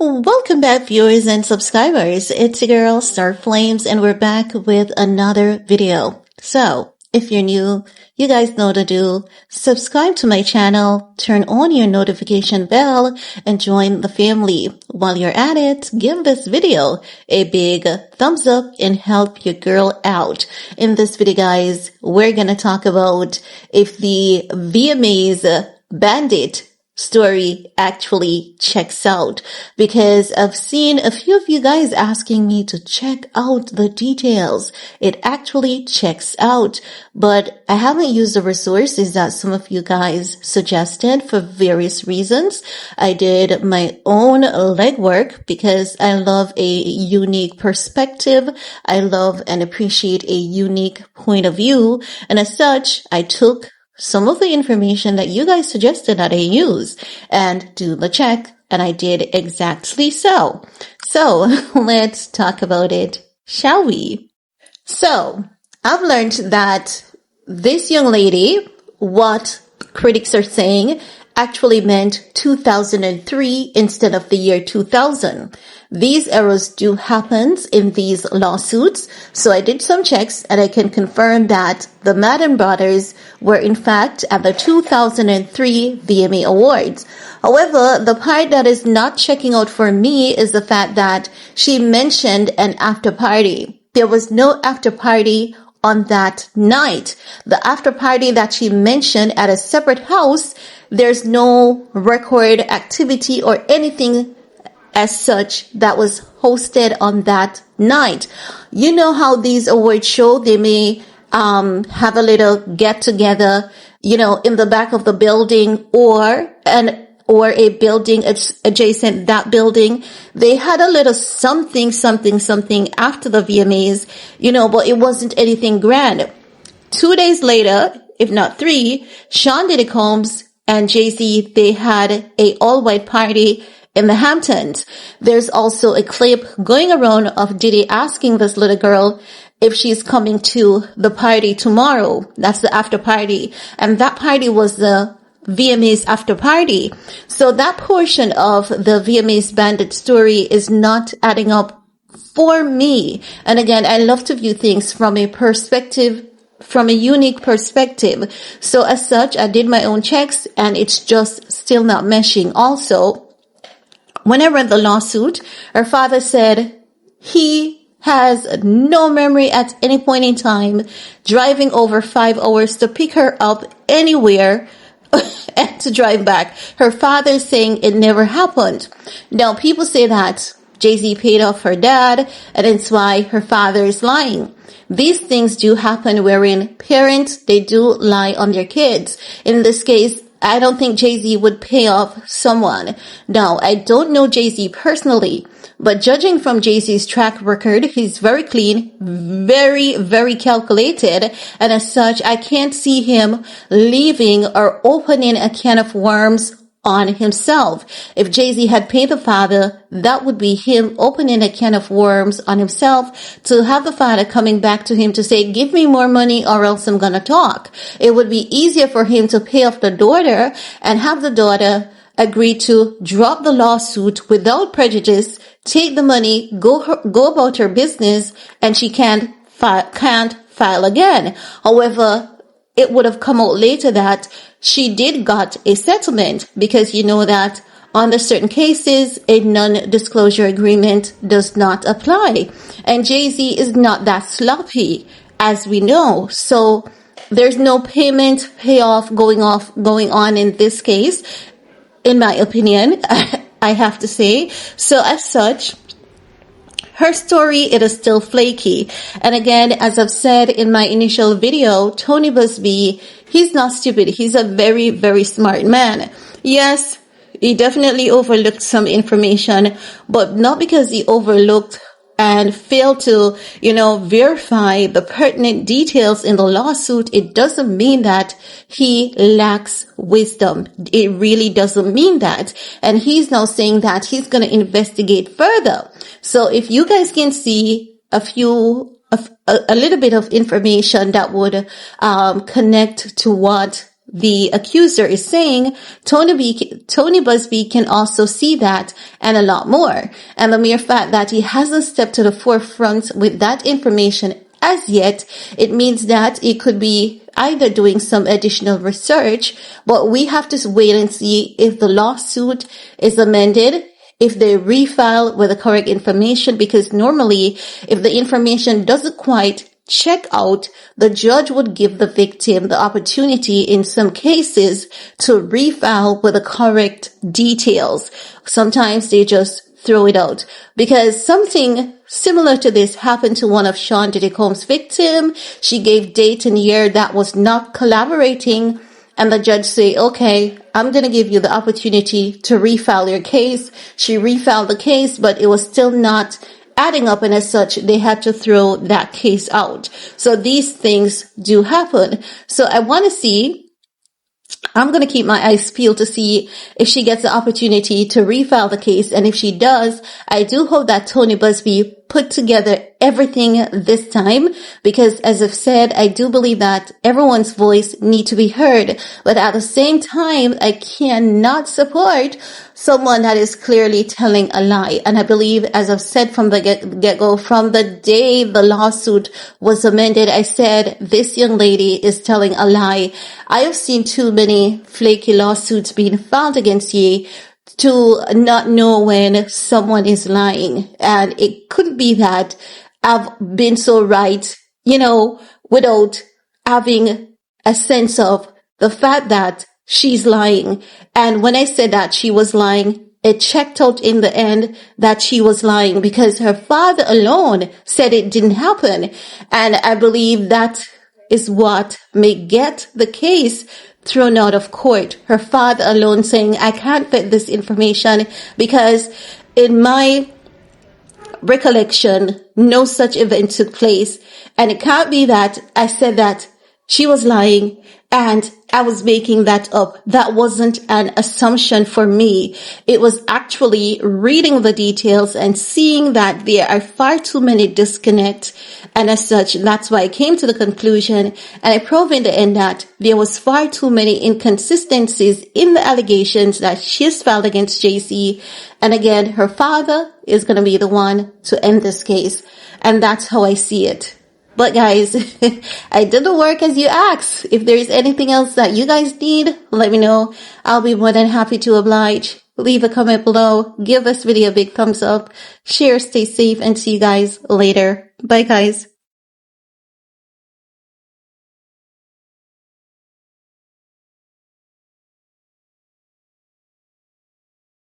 Welcome back, viewers and subscribers. It's your girl, Star Flames, and we're back with another video. So, if you're new, you guys know what to do. Subscribe to my channel, turn on your notification bell, and join the family. While you're at it, give this video a big thumbs up and help your girl out. In this video, guys, we're gonna talk about if the VMA's Bandit story actually checks out, because I've seen a few of you guys asking me to check out the details. It actually checks out, but I haven't used the resources that some of you guys suggested for various reasons. I did my own legwork because I love a unique perspective. I love and appreciate a unique point of view, and as such, I took some of the information that you guys suggested that I use and do the check, and I did exactly so. So let's talk about it, shall we? So I've learned that this young lady, what critics are saying, actually meant 2003 instead of the year 2000. These errors do happen in these lawsuits, so I did some checks and I can confirm that the Madden brothers were in fact at the 2003 VMA Awards. However, the part that is not checking out for me is the fact that she mentioned an after party. There was no after party on that night. The after party that she mentioned at a separate house, there's no record activity or anything as such that was hosted on that night. You know how these award shows, they may have a little get together, in the back of the building or a building adjacent that building. They had a little something after the VMAs, but it wasn't anything grand. 2 days later, if not 3, Sean Diddy Combs and Jay-Z, they had a all-white party in the Hamptons. There's also a clip going around of Diddy asking this little girl if she's coming to the party tomorrow. That's the after party. And that party was the VMA's after party. So that portion of the VMA's Bandit story is not adding up for me. And again, I love to view things from a unique perspective. So as such, I did my own checks and it's just still not meshing. Also, when I read the lawsuit, her father said he has no memory at any point in time driving over 5 hours to pick her up anywhere and to drive back. Her father saying it never happened. Now, people say that Jay-Z paid off her dad, and it's why her father is lying. These things do happen wherein parents, they do lie on their kids. In this case, I don't think Jay-Z would pay off someone. Now, I don't know Jay-Z personally, but judging from Jay-Z's track record, he's very clean, very, very calculated, and as such, I can't see him leaving or opening a can of worms on himself. If Jay-Z had paid the father, that would be him opening a can of worms on himself to have the father coming back to him to say, give me more money or else I'm gonna talk. It would be easier for him to pay off the daughter and have the daughter agree to drop the lawsuit without prejudice, take the money, go about her business, and she can't file again. However, it would have come out later that she did got a settlement, because you know that on the certain cases, a non-disclosure agreement does not apply. And Jay-Z is not that sloppy, as we know. So there's no payoff going on in this case, in my opinion, I have to say. So as such, her story, it is still flaky. And again, as I've said in my initial video, tonybuzbee, he's not stupid. He's a very, very smart man. Yes, he definitely overlooked some information, but not because he overlooked and failed to, verify the pertinent details in the lawsuit. It doesn't mean that he lacks wisdom. It really doesn't mean that. And he's now saying that he's going to investigate further. So if you guys can see a little bit of information that would connect to what the accuser is saying, tonybuzbee can also see that and a lot more. And the mere fact that he hasn't stepped to the forefront with that information as yet, it means that it could be either doing some additional research, but we have to wait and see if the lawsuit is amended, if they refile with the correct information, because normally if the information doesn't quite check out, the judge would give the victim the opportunity in some cases to refile with the correct details. Sometimes they just throw it out, because something similar to this happened to one of Sean Diddy Combs' victim. She gave date and year that was not collaborating, and the judge say, okay, I'm going to give you the opportunity to refile your case. She refiled the case, but it was still not adding up, and as such, they had to throw that case out. So these things do happen. So I want to see, I'm going to keep my eyes peeled to see if she gets the opportunity to refile the case. And if she does, I do hope that tonybuzbee put together everything this time, because as I've said, I do believe that everyone's voice needs to be heard. But at the same time, I cannot support someone that is clearly telling a lie. And I believe, as I've said from the get-go, from the day the lawsuit was amended, I said, this young lady is telling a lie. I have seen too many flaky lawsuits being filed against ye to not know when someone is lying. And it could be that I've been so right, without having a sense of the fact that she's lying. And when I said that she was lying, it checked out in the end that she was lying, because her father alone said it didn't happen. And I believe that is what may get the case thrown out of court. Her father alone saying, I can't fit this information because in my recollection, no such event took place. And it can't be that I said that she was lying and I was making that up. That wasn't an assumption for me. It was actually reading the details and seeing that there are far too many disconnects. And as such, that's why I came to the conclusion, and I proved in the end that there was far too many inconsistencies in the allegations that she's filed against jayz. And again, her father is going to be the one to end this case. And that's how I see it. But guys, I did the work as you asked. If there is anything else that you guys need, let me know. I'll be more than happy to oblige. Leave a comment below. Give this video a big thumbs up. Share, stay safe, and see you guys later. Bye guys.